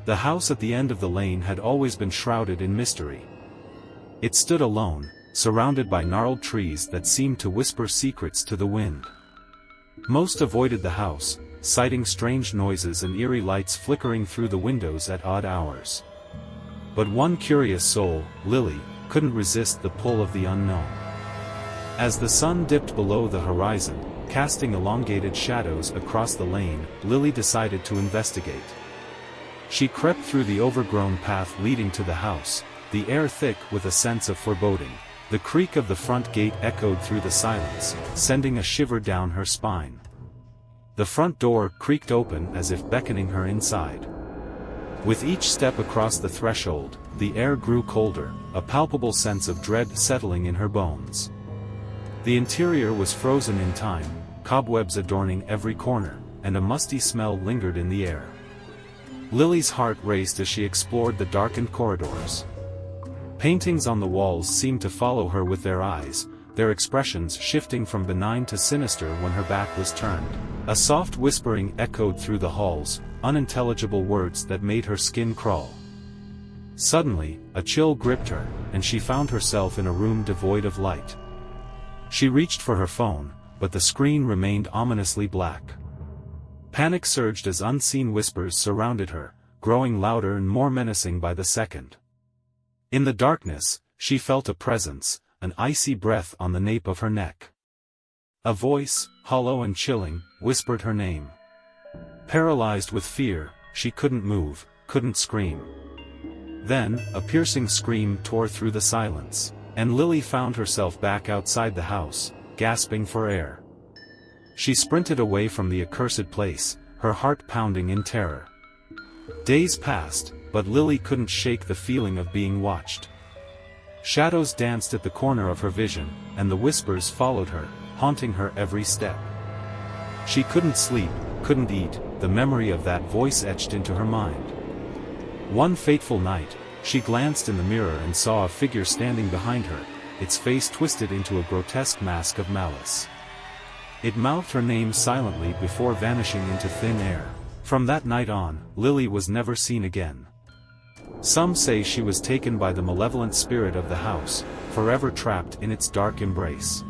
The house at the end of the lane had always been shrouded in mystery. It stood alone, surrounded by gnarled trees that seemed to whisper secrets to the wind. Most avoided the house, citing strange noises and eerie lights flickering through the windows at odd hours. But one curious soul, Lily, couldn't resist the pull of the unknown. As the sun dipped below the horizon, casting elongated shadows across the lane, Lily decided to investigate. She crept through the overgrown path leading to the house, the air thick with a sense of foreboding. The creak of the front gate echoed through the silence, sending a shiver down her spine. The front door creaked open as if beckoning her inside. With each step across the threshold, the air grew colder, a palpable sense of dread settling in her bones. The interior was frozen in time, cobwebs adorning every corner, and a musty smell lingered in the air. Lily's heart raced as she explored the darkened corridors. Paintings on the walls seemed to follow her with their eyes, their expressions shifting from benign to sinister when her back was turned. A soft whispering echoed through the halls, unintelligible words that made her skin crawl. Suddenly, a chill gripped her, and she found herself in a room devoid of light. She reached for her phone, but the screen remained ominously black. Panic surged as unseen whispers surrounded her, growing louder and more menacing by the second. In the darkness, she felt a presence, an icy breath on the nape of her neck. A voice, hollow and chilling, whispered her name. Paralyzed with fear, she couldn't move, couldn't scream. Then, a piercing scream tore through the silence, and Lily found herself back outside the house, gasping for air. She sprinted away from the accursed place, her heart pounding in terror. Days passed, but Lily couldn't shake the feeling of being watched. Shadows danced at the corner of her vision, and the whispers followed her, haunting her every step. She couldn't sleep, couldn't eat, the memory of that voice etched into her mind. One fateful night, she glanced in the mirror and saw a figure standing behind her, its face twisted into a grotesque mask of malice. It mouthed her name silently before vanishing into thin air. From that night on, Lily was never seen again. Some say she was taken by the malevolent spirit of the house, forever trapped in its dark embrace.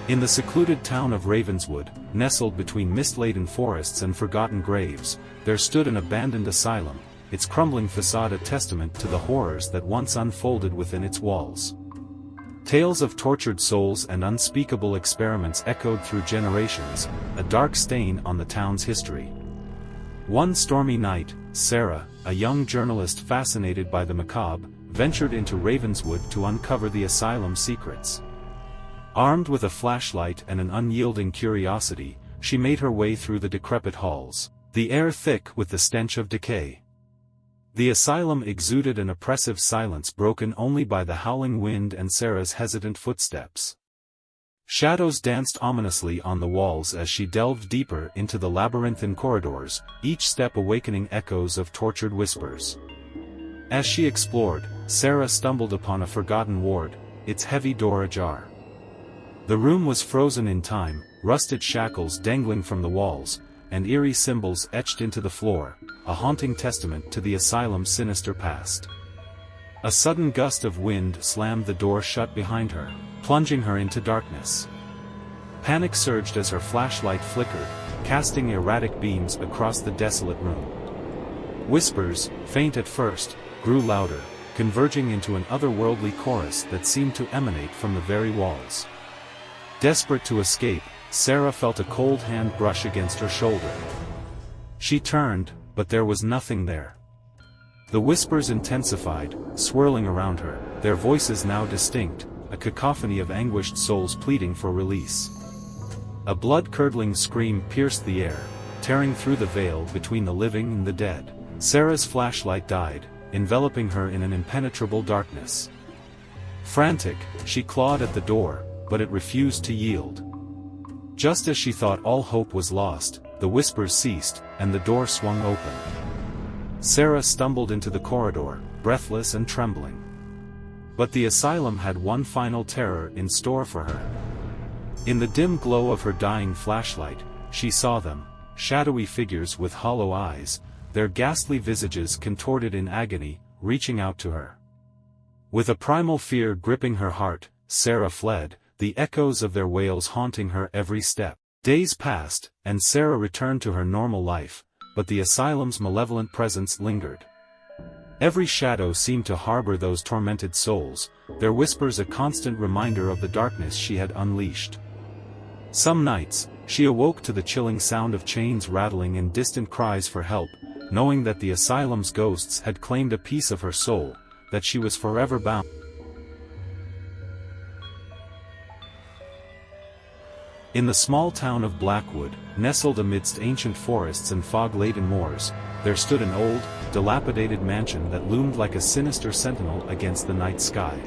In the secluded town of Ravenswood, nestled between mist-laden forests and forgotten graves, there stood an abandoned asylum, its crumbling facade a testament to the horrors that once unfolded within its walls. Tales of tortured souls and unspeakable experiments echoed through generations, a dark stain on the town's history. One stormy night, Sarah, a young journalist fascinated by the macabre, ventured into Ravenswood to uncover the asylum's secrets. Armed with a flashlight and an unyielding curiosity, she made her way through the decrepit halls, the air thick with the stench of decay. The asylum exuded an oppressive silence broken only by the howling wind and Sarah's hesitant footsteps. Shadows danced ominously on the walls as she delved deeper into the labyrinthine corridors, each step awakening echoes of tortured whispers. As she explored, Sarah stumbled upon a forgotten ward, its heavy door ajar. The room was frozen in time, rusted shackles dangling from the walls, and eerie symbols etched into the floor, a haunting testament to the asylum's sinister past. A sudden gust of wind slammed the door shut behind her, plunging her into darkness. Panic surged as her flashlight flickered, casting erratic beams across the desolate room. Whispers, faint at first, grew louder, converging into an otherworldly chorus that seemed to emanate from the very walls. Desperate to escape, Sarah felt a cold hand brush against her shoulder. She turned, but there was nothing there. The whispers intensified, swirling around her, their voices now distinct, a cacophony of anguished souls pleading for release. A blood-curdling scream pierced the air, tearing through the veil between the living and the dead. Sarah's flashlight died, enveloping her in an impenetrable darkness. Frantic, she clawed at the door, but it refused to yield. Just as she thought all hope was lost, the whispers ceased, and the door swung open. Sarah stumbled into the corridor, breathless and trembling. But the asylum had one final terror in store for her. In the dim glow of her dying flashlight, she saw them, shadowy figures with hollow eyes, their ghastly visages contorted in agony, reaching out to her. With a primal fear gripping her heart, Sarah fled, the echoes of their wails haunting her every step. Days passed, and Sarah returned to her normal life, but the asylum's malevolent presence lingered. Every shadow seemed to harbor those tormented souls, their whispers a constant reminder of the darkness she had unleashed. Some nights, she awoke to the chilling sound of chains rattling and distant cries for help, knowing that the asylum's ghosts had claimed a piece of her soul, that she was forever bound. In the small town of Blackwood, nestled amidst ancient forests and fog-laden moors, there stood an old, dilapidated mansion that loomed like a sinister sentinel against the night sky.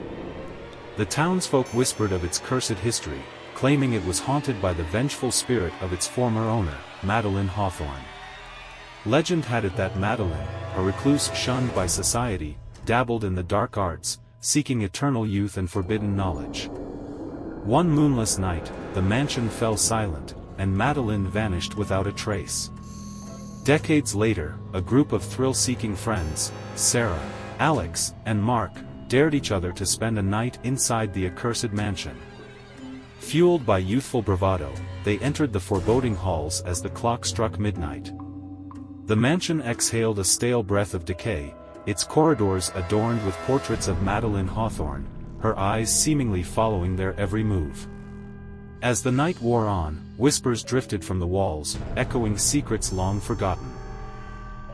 The townsfolk whispered of its cursed history, claiming it was haunted by the vengeful spirit of its former owner, Madeline Hawthorne. Legend had it that Madeline, a recluse shunned by society, dabbled in the dark arts, seeking eternal youth and forbidden knowledge. One moonless night, the mansion fell silent, and Madeline vanished without a trace. Decades later, a group of thrill-seeking friends, Sarah, Alex, and Mark, dared each other to spend a night inside the accursed mansion. Fueled by youthful bravado, they entered the foreboding halls as the clock struck midnight. The mansion exhaled a stale breath of decay, its corridors adorned with portraits of Madeline Hawthorne, her eyes seemingly following their every move. As the night wore on, whispers drifted from the walls, echoing secrets long forgotten.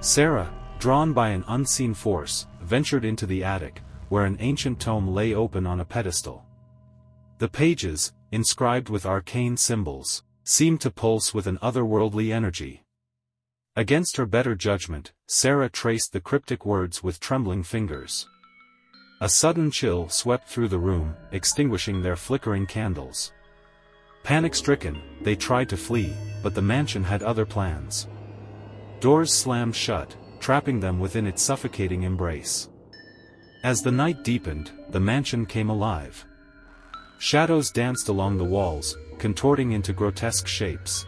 Sarah, drawn by an unseen force, ventured into the attic, where an ancient tome lay open on a pedestal. The pages, inscribed with arcane symbols, seemed to pulse with an otherworldly energy. Against her better judgment, Sarah traced the cryptic words with trembling fingers. A sudden chill swept through the room, extinguishing their flickering candles. Panic-stricken, they tried to flee, but the mansion had other plans. Doors slammed shut, trapping them within its suffocating embrace. As the night deepened, the mansion came alive. Shadows danced along the walls, contorting into grotesque shapes.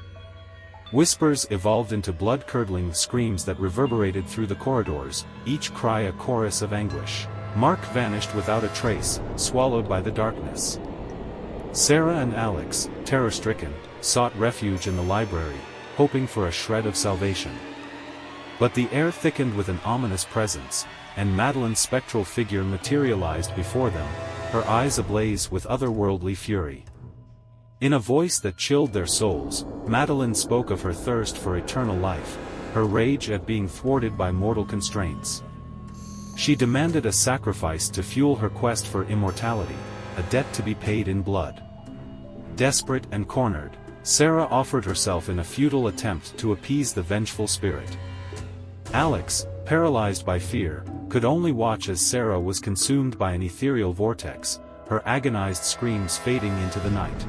Whispers evolved into blood-curdling screams that reverberated through the corridors, each cry a chorus of anguish. Mark vanished without a trace, swallowed by the darkness. Sarah and Alex, terror-stricken, sought refuge in the library, hoping for a shred of salvation. But the air thickened with an ominous presence, and Madeline's spectral figure materialized before them, her eyes ablaze with otherworldly fury. In a voice that chilled their souls, Madeline spoke of her thirst for eternal life, her rage at being thwarted by mortal constraints. She demanded a sacrifice to fuel her quest for immortality, a debt to be paid in blood. Desperate and cornered, Sarah offered herself in a futile attempt to appease the vengeful spirit. Alex, paralyzed by fear, could only watch as Sarah was consumed by an ethereal vortex, her agonized screams fading into the night.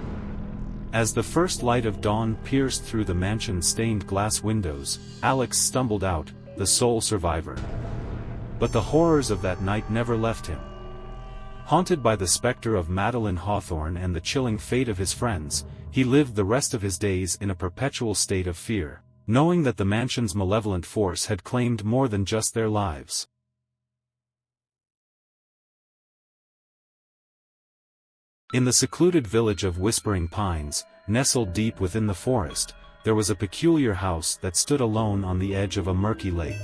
As the first light of dawn pierced through the mansion's stained glass windows, Alex stumbled out, the sole survivor. But the horrors of that night never left him. Haunted by the specter of Madeline Hawthorne and the chilling fate of his friends, he lived the rest of his days in a perpetual state of fear, knowing that the mansion's malevolent force had claimed more than just their lives. In the secluded village of Whispering Pines, nestled deep within the forest, there was a peculiar house that stood alone on the edge of a murky lake.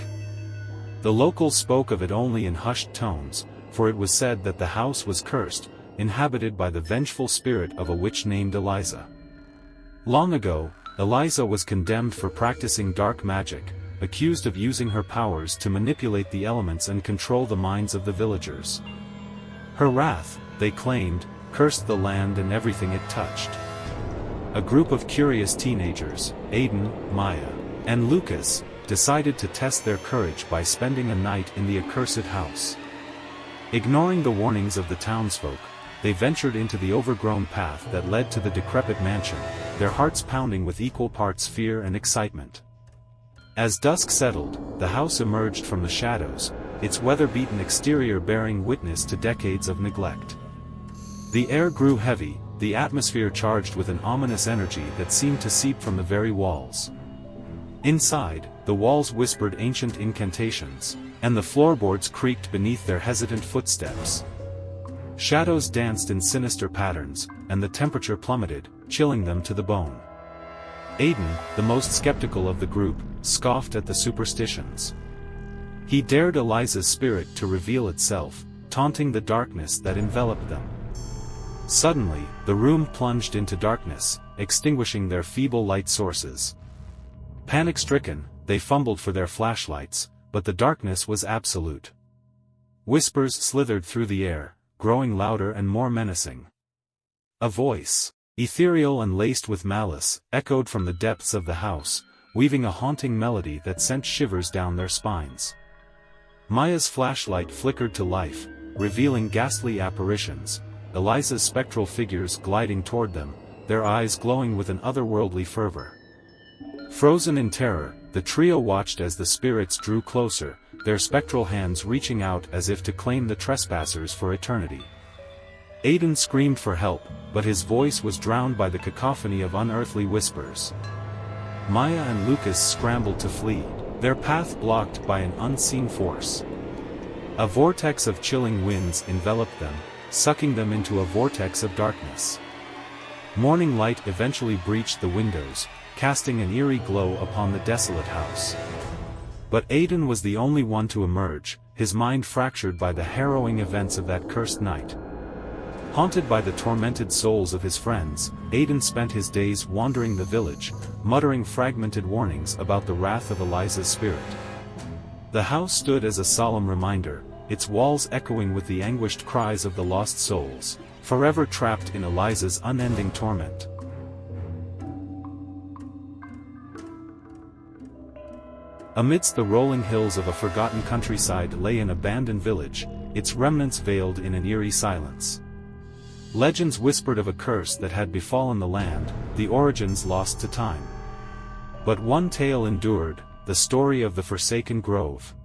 The locals spoke of it only in hushed tones, for it was said that the house was cursed, inhabited by the vengeful spirit of a witch named Eliza. Long ago, Eliza was condemned for practicing dark magic, accused of using her powers to manipulate the elements and control the minds of the villagers. Her wrath, they claimed, cursed the land and everything it touched. A group of curious teenagers, Aiden, Maya, and Lucas, decided to test their courage by spending a night in the accursed house. Ignoring the warnings of the townsfolk, they ventured into the overgrown path that led to the decrepit mansion, their hearts pounding with equal parts fear and excitement. As dusk settled, the house emerged from the shadows, its weather-beaten exterior bearing witness to decades of neglect. The air grew heavy, the atmosphere charged with an ominous energy that seemed to seep from the very walls. Inside, the walls whispered ancient incantations, and the floorboards creaked beneath their hesitant footsteps. Shadows danced in sinister patterns, and the temperature plummeted, chilling them to the bone. Aiden, the most skeptical of the group, scoffed at the superstitions. He dared Eliza's spirit to reveal itself, taunting the darkness that enveloped them. Suddenly, the room plunged into darkness, extinguishing their feeble light sources. Panic-stricken, they fumbled for their flashlights, but the darkness was absolute. Whispers slithered through the air, growing louder and more menacing. A voice, ethereal and laced with malice, echoed from the depths of the house, weaving a haunting melody that sent shivers down their spines. Maya's flashlight flickered to life, revealing ghastly apparitions, Eliza's spectral figures gliding toward them, their eyes glowing with an otherworldly fervor. Frozen in terror, the trio watched as the spirits drew closer, their spectral hands reaching out as if to claim the trespassers for eternity. Aiden screamed for help, but his voice was drowned by the cacophony of unearthly whispers. Maya and Lucas scrambled to flee, their path blocked by an unseen force. A vortex of chilling winds enveloped them, sucking them into a vortex of darkness. Morning light eventually breached the windows, casting an eerie glow upon the desolate house. But Aiden was the only one to emerge, his mind fractured by the harrowing events of that cursed night. Haunted by the tormented souls of his friends, Aiden spent his days wandering the village, muttering fragmented warnings about the wrath of Eliza's spirit. The house stood as a solemn reminder, its walls echoing with the anguished cries of the lost souls, forever trapped in Eliza's unending torment. Amidst the rolling hills of a forgotten countryside lay an abandoned village, its remnants veiled in an eerie silence. Legends whispered of a curse that had befallen the land, the origins lost to time. But one tale endured, the story of the Forsaken Grove.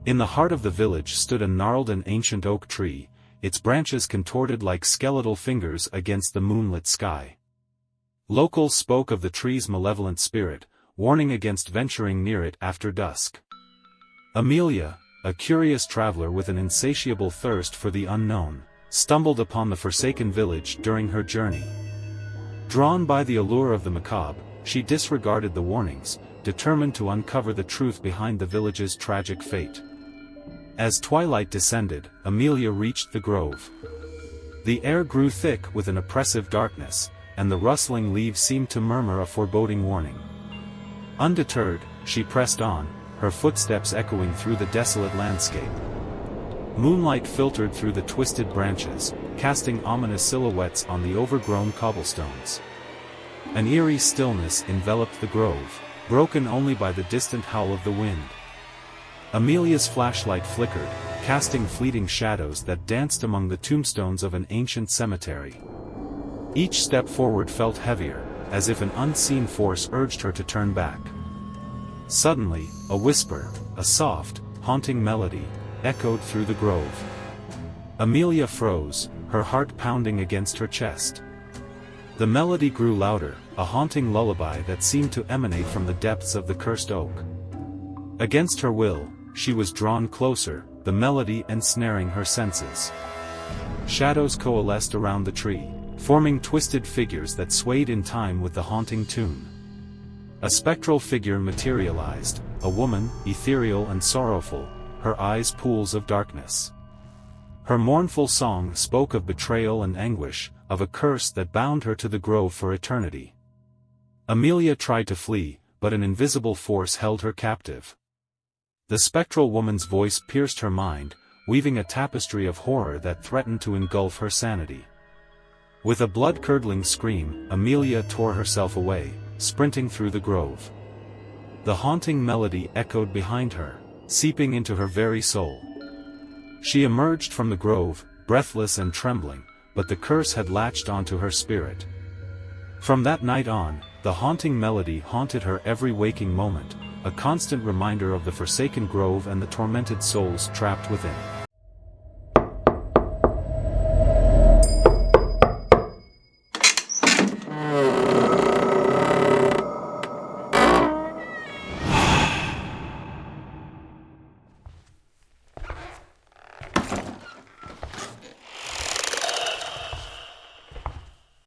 In the heart of the village stood a gnarled and ancient oak tree, its branches contorted like skeletal fingers against the moonlit sky. Locals spoke of the tree's malevolent spirit, warning against venturing near it after dusk. Amelia, a curious traveler with an insatiable thirst for the unknown, stumbled upon the forsaken village during her journey. Drawn by the allure of the macabre, she disregarded the warnings, determined to uncover the truth behind the village's tragic fate. As twilight descended, Amelia reached the grove. The air grew thick with an oppressive darkness, and the rustling leaves seemed to murmur a foreboding warning. Undeterred, she pressed on, her footsteps echoing through the desolate landscape. Moonlight filtered through the twisted branches, casting ominous silhouettes on the overgrown cobblestones. An eerie stillness enveloped the grove, broken only by the distant howl of the wind. Amelia's flashlight flickered, casting fleeting shadows that danced among the tombstones of an ancient cemetery. Each step forward felt heavier, as if an unseen force urged her to turn back. Suddenly, a whisper, a soft, haunting melody, echoed through the grove. Amelia froze, her heart pounding against her chest. The melody grew louder, a haunting lullaby that seemed to emanate from the depths of the cursed oak. Against her will, she was drawn closer, the melody ensnaring her senses. Shadows coalesced around the tree, forming twisted figures that swayed in time with the haunting tune. A spectral figure materialized, a woman, ethereal and sorrowful, her eyes pools of darkness. Her mournful song spoke of betrayal and anguish, of a curse that bound her to the grove for eternity. Amelia tried to flee, but an invisible force held her captive. The spectral woman's voice pierced her mind, weaving a tapestry of horror that threatened to engulf her sanity. With a blood-curdling scream, Amelia tore herself away, sprinting through the grove. The haunting melody echoed behind her, seeping into her very soul. She emerged from the grove, breathless and trembling, but the curse had latched onto her spirit. From that night on, the haunting melody haunted her every waking moment, a constant reminder of the forsaken grove and the tormented souls trapped within.